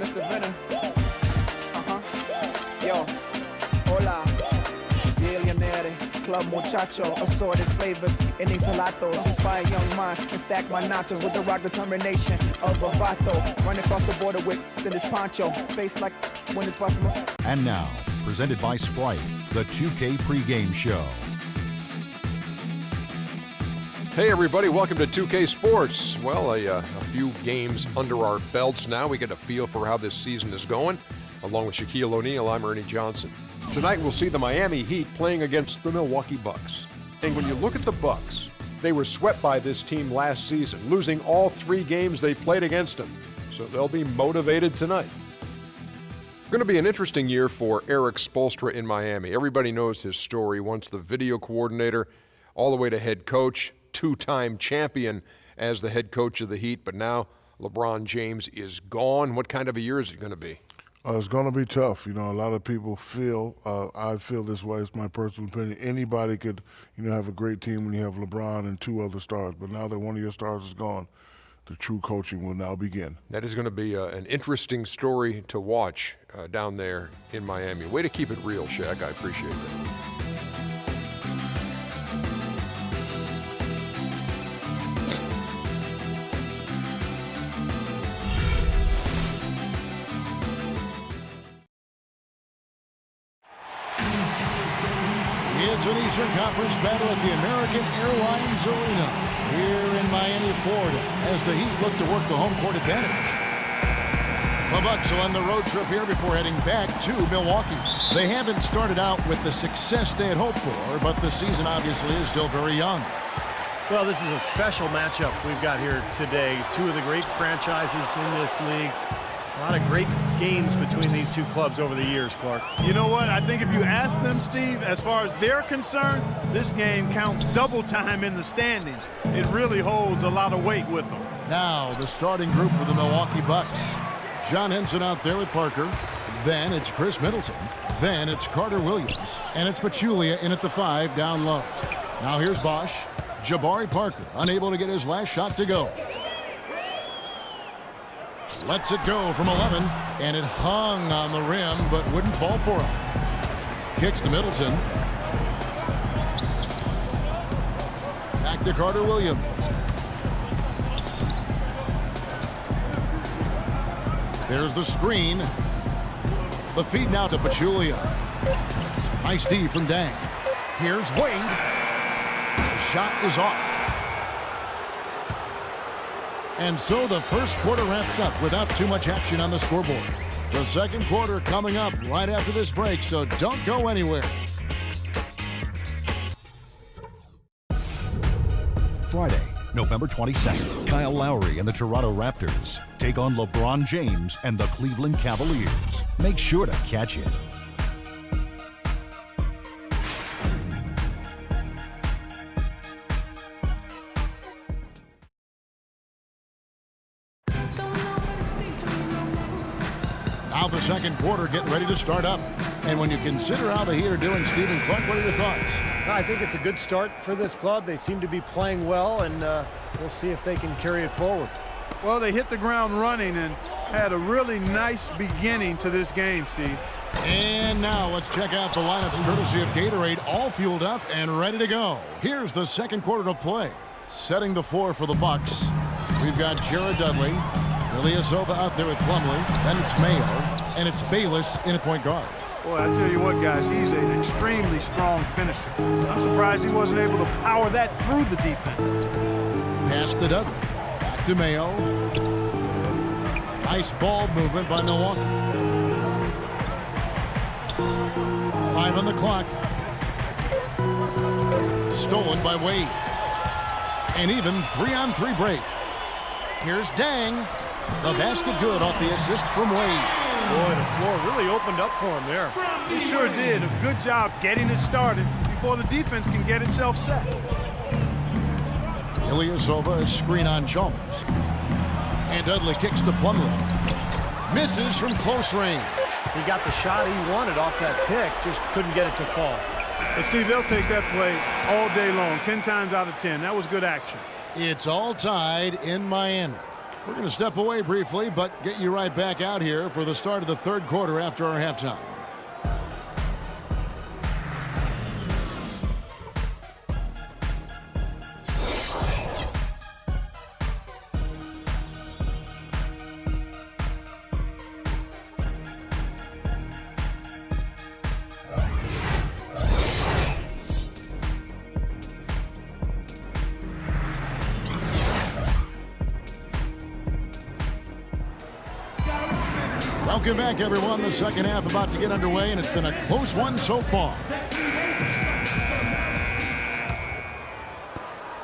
Mr. Venom. Yo, hola, millionaire, club muchacho, assorted flavors in these gelatos, inspire young minds and stack my nachos with the rock determination of a vato. Run across the border with this poncho, face like when it's possible. And now, presented by Sprite, the 2K pregame show. Hey everybody, welcome to 2K Sports. Well, a few games under our belts now. We get a feel for how this season is going. Along with Shaquille O'Neal, I'm Ernie Johnson. Tonight we'll see the Miami Heat playing against the Milwaukee Bucks. And when you look at the Bucks, they were swept by this team last season, losing all 3 games they played against them. So they'll be motivated tonight. Going to be an interesting year for Erik Spoelstra in Miami. Everybody knows his story. Once the video coordinator, all the way to head coach, 2-time champion as the head coach of the Heat, but now LeBron James is gone. What kind of a year is it going to be? It's going to be tough. You know, a lot of people feel, I feel this way, it's my personal opinion. Anybody could, have a great team when you have LeBron and 2 other stars, but now that one of your stars is gone, the true coaching will now begin. That is going to be an interesting story to watch down there in Miami. Way to keep it real, Shaq. I appreciate that. It's an Eastern Conference battle at the American Airlines Arena here in Miami, Florida, as the Heat look to work the home court advantage. The Bucks will end the road trip here before heading back to Milwaukee. They haven't started out with the success they had hoped for, but the season obviously is still very young. Well, this is a special matchup we've got here today. 2 of the great franchises in this league. A lot of great games between these 2 clubs over the years, Clark. You know what? I think if you ask them, Steve, as far as they're concerned, this game counts double time in the standings. It really holds a lot of weight with them. Now, the starting group for the Milwaukee Bucks. John Henson out there with Parker. Then it's Chris Middleton. Then it's Carter Williams. And it's Pachulia in at the 5 down low. Now here's Bosh. Jabari Parker unable to get his last shot to go. Lets it go from 11, and it hung on the rim, but wouldn't fall for him. Kicks to Middleton. Back to Carter Williams. There's the screen. The feed now to Pachulia. Nice D from Dang. Here's Wade. The shot is off. And so the first quarter wraps up without too much action on the scoreboard. The second quarter coming up right after this break, so don't go anywhere. Friday, November 22nd, Kyle Lowry and the Toronto Raptors take on LeBron James and the Cleveland Cavaliers. Make sure to catch it. Now the second quarter getting ready to start up. And when you consider how the Heat are doing, Stephen Clark, what are your thoughts? I think it's a good start for this club. They seem to be playing well, and we'll see if they can carry it forward. Well, they hit the ground running and had a really nice beginning to this game, Steve. And now let's check out the lineups courtesy of Gatorade, all fueled up and ready to go. Here's the second quarter of play. Setting the floor for the Bucks. We've got Jared Dudley, Ilyasova out there with Plumlee, then it's Mayo, and it's Bayless in at point guard. Boy, I tell you what, guys, he's an extremely strong finisher. I'm surprised he wasn't able to power that through the defense. Pass to Dudley. Back to Mayo. Nice ball movement by Milwaukee. 5 on the clock. Stolen by Wade. An even 3-on-3 break. Here's Dang. The basket good off the assist from Wade. Boy, the floor really opened up for him there. He sure did. A good job getting it started before the defense can get itself set. Ilyasova, a screen on Chalmers. And Dudley kicks to Plumlee. Misses from close range. He got the shot he wanted off that pick, just couldn't get it to fall. But Steve, they'll take that play all day long, 10 times out of 10. That was good action. It's all tied in Miami. We're going to step away briefly, but get you right back out here for the start of the third quarter after our halftime. Welcome back, everyone. The second half about to get underway, and it's been a close one so far.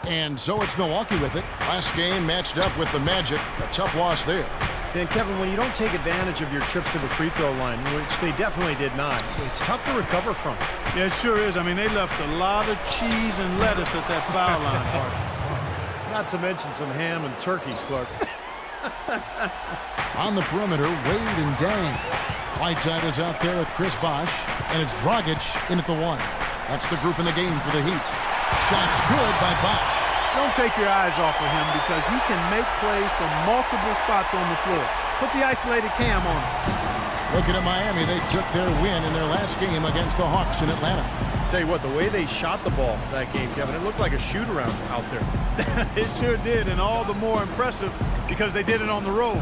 And so it's Milwaukee with it. Last game matched up with the Magic. A tough loss there. And Kevin, when you don't take advantage of your trips to the free throw line, which they definitely did not, it's tough to recover from. Yeah, it sure is. I mean, they left a lot of cheese and lettuce at that foul line, Clark. Not to mention some ham and turkey, Clark. On the perimeter, Wade and Dang. Whiteside is out there with Chris Bosh, and it's Dragic in at the one. That's the group in the game for the Heat. Shots good by Bosh. Don't take your eyes off of him because he can make plays from multiple spots on the floor. Put the isolated cam on him. Looking at Miami, they took their win in their last game against the Hawks in Atlanta. Tell you what, the way they shot the ball that game, Kevin, it looked like a shoot-around out there. It sure did, and all the more impressive because they did it on the road.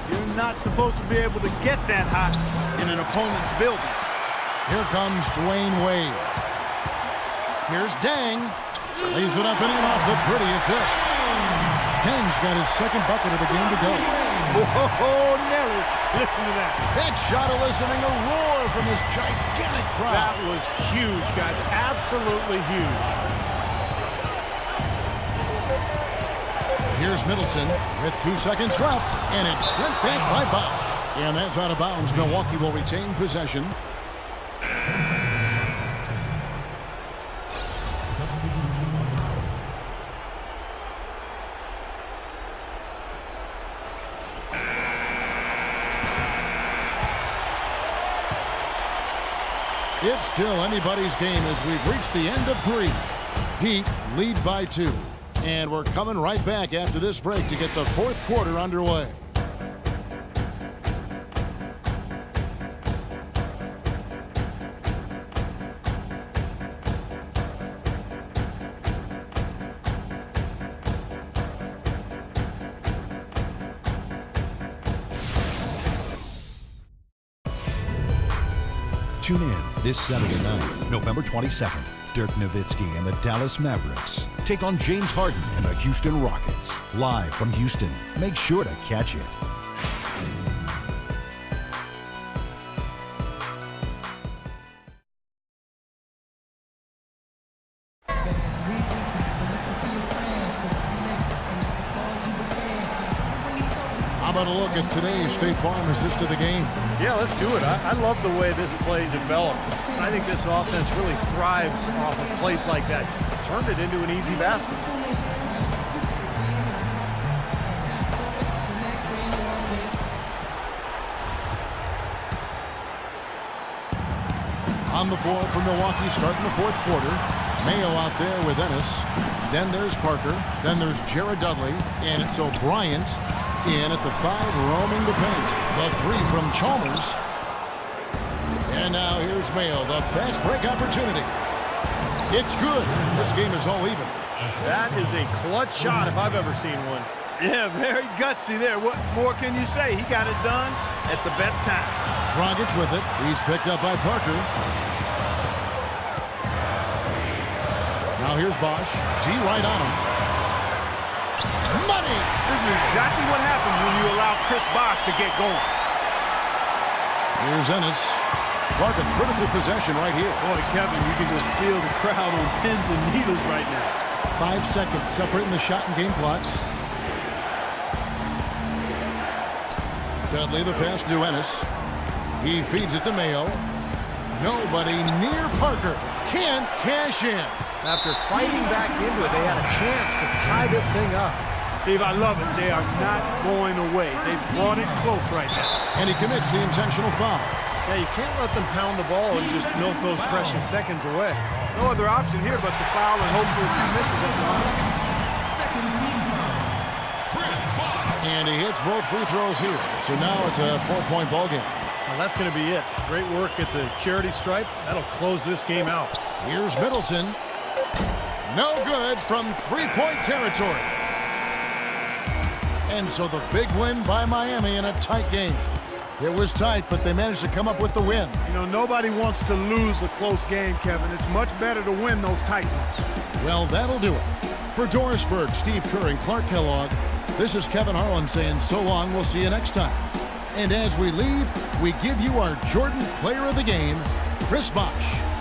You're not supposed to be able to get that hot in an opponent's building. Here comes Dwayne Wade. Here's Dang. Lays it up and in off the pretty assist. Dang's got his second bucket of the game to go. Oh, Nelly. Listen to that. That shot eliciting a roar from this gigantic crowd. That was huge, guys. Absolutely huge. Here's Middleton with 2 seconds left, and it's sent back by Bosh. And that's out of bounds. Milwaukee will retain possession. It's still anybody's game as we've reached the end of 3. Heat lead by 2. And we're coming right back after this break to get the fourth quarter underway. Tune in this Saturday night, November 22nd. Dirk Nowitzki and the Dallas Mavericks take on James Harden and the Houston Rockets. Live from Houston. Make sure to catch it. How about a look at today's State Farm assist of the game? Yeah, let's do it. I love the way this play developed. I think this offense really thrives off of plays like that. Turned it into an easy basket. On the floor for Milwaukee starting the fourth quarter. Mayo out there with Ennis. Then there's Parker. Then there's Jared Dudley. And it's O'Bryant in at the 5, roaming the paint. The 3 from Chalmers. And now here's Mayo, the fast break opportunity. It's good. This game is all even. That is a clutch shot if I've ever seen one. Yeah, very gutsy there. What more can you say? He got it done at the best time. Dragic with it. He's picked up by Parker. Now here's Bosh. D right on him. Money! This is exactly what happens when you allow Chris Bosh to get going. Here's Ennis. Clark, a critical possession right here. Boy, Kevin, you can just feel the crowd on pins and needles right now. 5 seconds separating the shot and game clocks. Dudley the pass to Ennis. He feeds it to Mayo. Nobody near Parker. Can't cash in. After fighting back into it, they had a chance to tie this thing up. Steve, I love it. They are not going away. They've brought it close right now. And he commits the intentional foul. Yeah, you can't let them pound the ball and just milk those precious seconds away. No other option here but to foul and hope for a few misses at the line. And he hits both free throws here. So now it's a 4-point ball game. Well, that's going to be it. Great work at the charity stripe. That'll close this game out. Here's Middleton. No good from three-point territory. And so the big win by Miami in a tight game. It was tight, but they managed to come up with the win. You know, nobody wants to lose a close game, Kevin. It's much better to win those tight ones. Well, that'll do it. For Doris Burke, Steve Kerr, and Clark Kellogg, this is Kevin Harlan saying so long. We'll see you next time. And as we leave, we give you our Jordan Player of the Game, Chris Bosh.